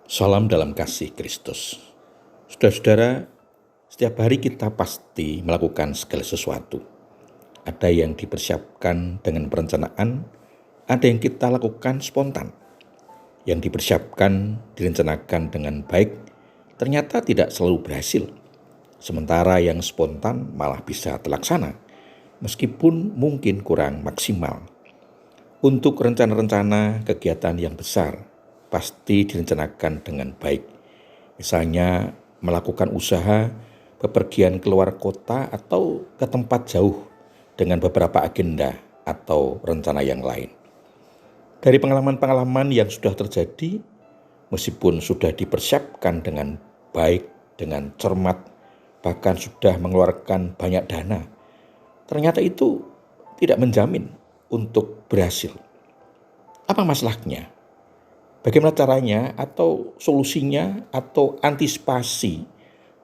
Salam dalam kasih Kristus. Saudara-saudara, setiap hari kita pasti melakukan segala sesuatu. Ada yang dipersiapkan dengan perencanaan, ada yang kita lakukan spontan. Yang dipersiapkan, direncanakan dengan baik, ternyata tidak selalu berhasil. Sementara yang spontan malah bisa terlaksana, meskipun mungkin kurang maksimal. Untuk rencana-rencana kegiatan yang besar, pasti direncanakan dengan baik. Misalnya melakukan usaha, bepergian keluar kota atau ke tempat jauh dengan beberapa agenda atau rencana yang lain. Dari pengalaman-pengalaman yang sudah terjadi, meskipun sudah dipersiapkan dengan baik, dengan cermat, bahkan sudah mengeluarkan banyak dana, ternyata itu tidak menjamin untuk berhasil. Apa masalahnya? Bagaimana caranya atau solusinya atau antisipasi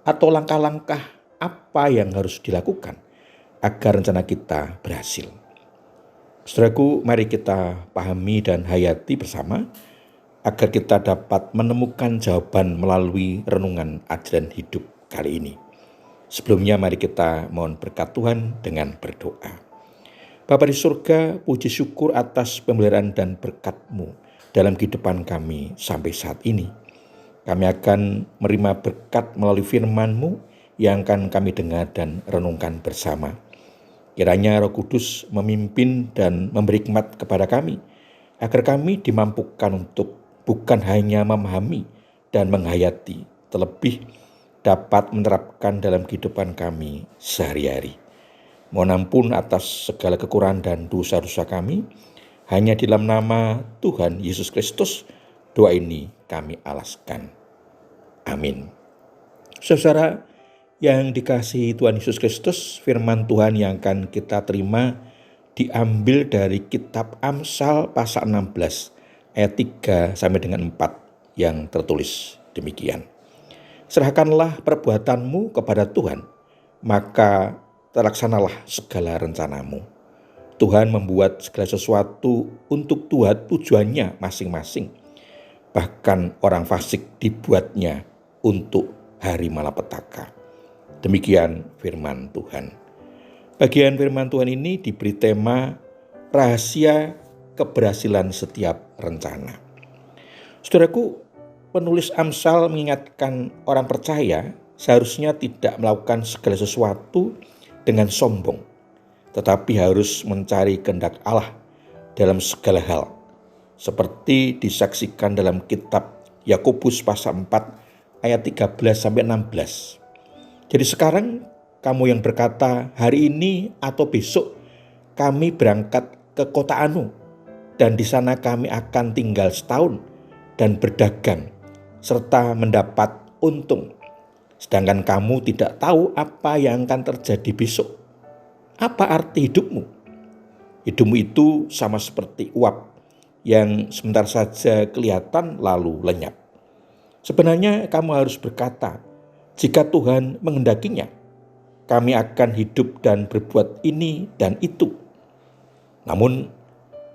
atau langkah-langkah apa yang harus dilakukan agar rencana kita berhasil? Saudaraku, mari kita pahami dan hayati bersama agar kita dapat menemukan jawaban melalui renungan ajaran hidup kali ini. Sebelumnya mari kita mohon berkat Tuhan dengan berdoa. Bapa di surga, puji syukur atas pemeliharaan dan berkat-Mu dalam kehidupan kami sampai saat ini. Kami akan menerima berkat melalui firman-Mu yang akan kami dengar dan renungkan bersama. Kiranya Roh Kudus memimpin dan memberi hikmat kepada kami, agar kami dimampukan untuk bukan hanya memahami dan menghayati, terlebih dapat menerapkan dalam kehidupan kami sehari-hari. Mohon ampun atas segala kekurangan dan dosa-dosa kami. Hanya di dalam nama Tuhan Yesus Kristus, doa ini kami alaskan. Amin. Saudara yang dikasihi Tuhan Yesus Kristus, firman Tuhan yang akan kita terima diambil dari kitab Amsal pasal 16 ayat 3 sampai dengan 4 yang tertulis demikian. Serahkanlah perbuatanmu kepada Tuhan, maka terlaksanalah segala rencanamu. Tuhan membuat segala sesuatu untuk tujuannya masing-masing. Bahkan orang fasik dibuatnya untuk hari malapetaka. Demikian firman Tuhan. Bagian firman Tuhan ini diberi tema rahasia keberhasilan setiap rencana. Saudaraku, penulis Amsal mengingatkan orang percaya seharusnya tidak melakukan segala sesuatu dengan sombong, tetapi harus mencari kehendak Allah dalam segala hal, seperti disaksikan dalam kitab Yakobus pasal 4 ayat 13 sampai 16. Jadi sekarang kamu yang berkata, hari ini atau besok kami berangkat ke kota Anu, dan di sana kami akan tinggal setahun dan berdagang serta mendapat untung. Sedangkan kamu tidak tahu apa yang akan terjadi besok. Apa arti hidupmu? Hidupmu itu sama seperti uap yang sebentar saja kelihatan lalu lenyap. Sebenarnya kamu harus berkata, jika Tuhan menghendakinya, kami akan hidup dan berbuat ini dan itu. Namun,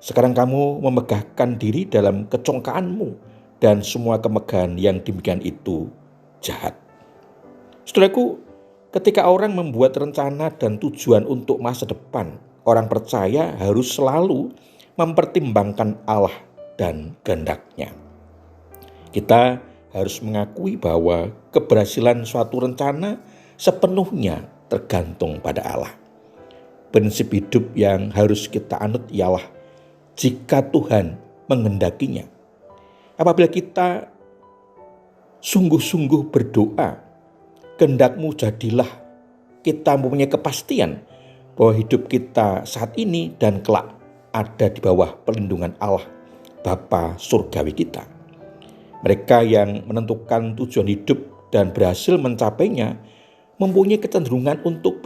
sekarang kamu memegahkan diri dalam kecongkaanmu, dan semua kemegahan yang demikian itu jahat. Saudaraku, ketika orang membuat rencana dan tujuan untuk masa depan, orang percaya harus selalu mempertimbangkan Allah dan kehendak-Nya. Kita harus mengakui bahwa keberhasilan suatu rencana sepenuhnya tergantung pada Allah. Prinsip hidup yang harus kita anut ialah jika Tuhan menghendakinya. Apabila kita sungguh-sungguh berdoa, kehendak-Mu jadilah, kita mempunyai kepastian bahwa hidup kita saat ini dan kelak ada di bawah perlindungan Allah, Bapa surgawi kita. Mereka yang menentukan tujuan hidup dan berhasil mencapainya mempunyai kecenderungan untuk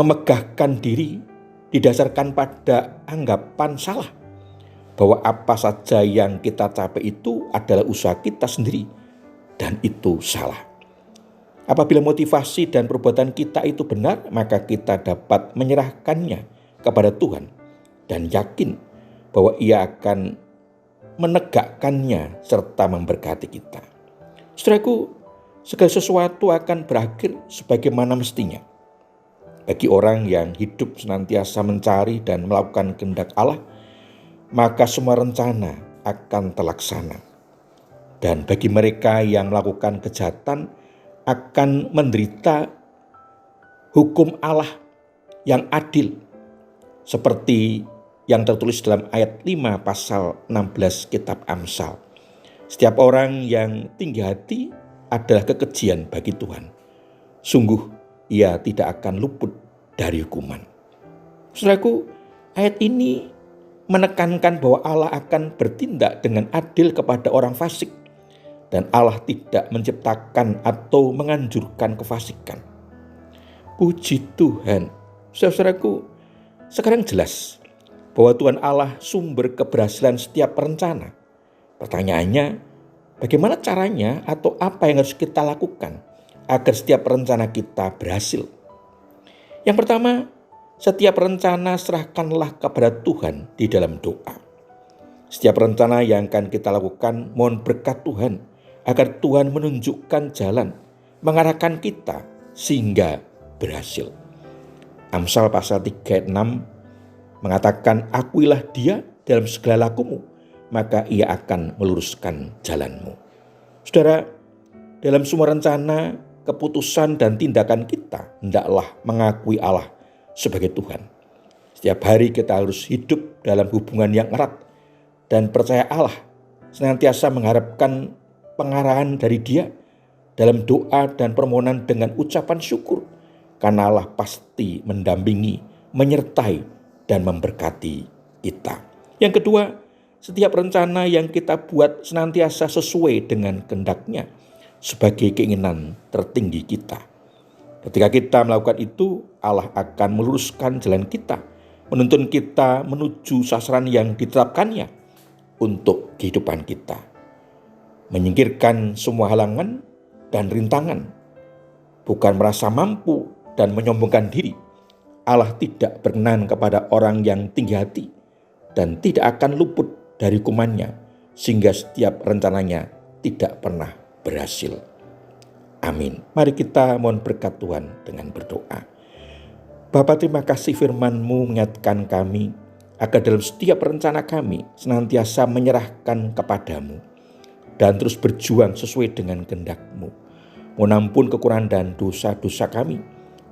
memegahkan diri didasarkan pada anggapan salah, bahwa apa saja yang kita capai itu adalah usaha kita sendiri, dan itu salah. Apabila motivasi dan perbuatan kita itu benar, maka kita dapat menyerahkannya kepada Tuhan dan yakin bahwa Ia akan menegakkannya serta memberkati kita. Saudaraku, segala sesuatu akan berakhir sebagaimana mestinya. Bagi orang yang hidup senantiasa mencari dan melakukan kehendak Allah, maka semua rencana akan terlaksana. Dan bagi mereka yang melakukan kejahatan akan menderita hukum Allah yang adil, seperti yang tertulis dalam ayat 5 pasal 16 kitab Amsal. Setiap orang yang tinggi hati adalah kekejian bagi Tuhan. Sungguh ia tidak akan luput dari hukuman. Saudaraku, ayat ini menekankan bahwa Allah akan bertindak dengan adil kepada orang fasik, dan Allah tidak menciptakan atau menganjurkan kefasikan. Puji Tuhan. Saudaraku, sekarang jelas bahwa Tuhan Allah sumber keberhasilan setiap rencana. Pertanyaannya, bagaimana caranya atau apa yang harus kita lakukan agar setiap rencana kita berhasil? Yang pertama, setiap rencana serahkanlah kepada Tuhan di dalam doa. Setiap rencana yang akan kita lakukan, mohon berkat Tuhan agar Tuhan menunjukkan jalan, mengarahkan kita sehingga berhasil. Amsal pasal 3 ayat 6 mengatakan, akuilah dia dalam segala lakumu, maka ia akan meluruskan jalanmu. Saudara, dalam semua rencana, keputusan dan tindakan kita, hendaklah mengakui Allah sebagai Tuhan. Setiap hari kita harus hidup dalam hubungan yang erat dan percaya Allah, senantiasa mengharapkan pengarahan dari Dia dalam doa dan permohonan dengan ucapan syukur, karena Allah pasti mendampingi, menyertai, dan memberkati kita. Yang kedua, setiap rencana yang kita buat senantiasa sesuai dengan kehendak-Nya sebagai keinginan tertinggi kita. Ketika kita melakukan itu, Allah akan meluruskan jalan kita, menuntun kita menuju sasaran yang ditetapkannya untuk kehidupan kita. Menyingkirkan semua halangan dan rintangan, bukan merasa mampu dan menyombongkan diri. Allah tidak berkenan kepada orang yang tinggi hati dan tidak akan luput dari hukumannya, sehingga setiap rencananya tidak pernah berhasil. Amin. Mari kita mohon berkat Tuhan dengan berdoa. Bapa, terima kasih firman-Mu mengingatkan kami agar dalam setiap rencana kami senantiasa menyerahkan kepadamu dan terus berjuang sesuai dengan kehendak-Mu. Mohon ampun kekurangan dan dosa-dosa kami.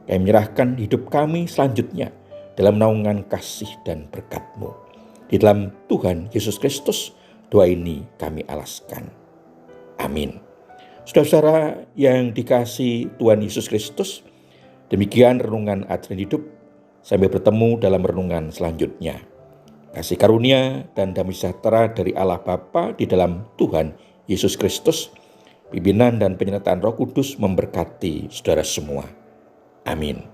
Kami menyerahkan hidup kami selanjutnya dalam naungan kasih dan berkat-Mu. Di dalam Tuhan Yesus Kristus, doa ini kami alaskan. Amin. Saudara-saudara yang dikasihi Tuhan Yesus Kristus, demikian renungan Advent Hidup. Sampai bertemu dalam renungan selanjutnya. Kasih karunia dan damai sejahtera dari Allah Bapa di dalam Tuhan Yesus Kristus, pimpinan dan penyertaan Roh Kudus memberkati saudara semua. Amin.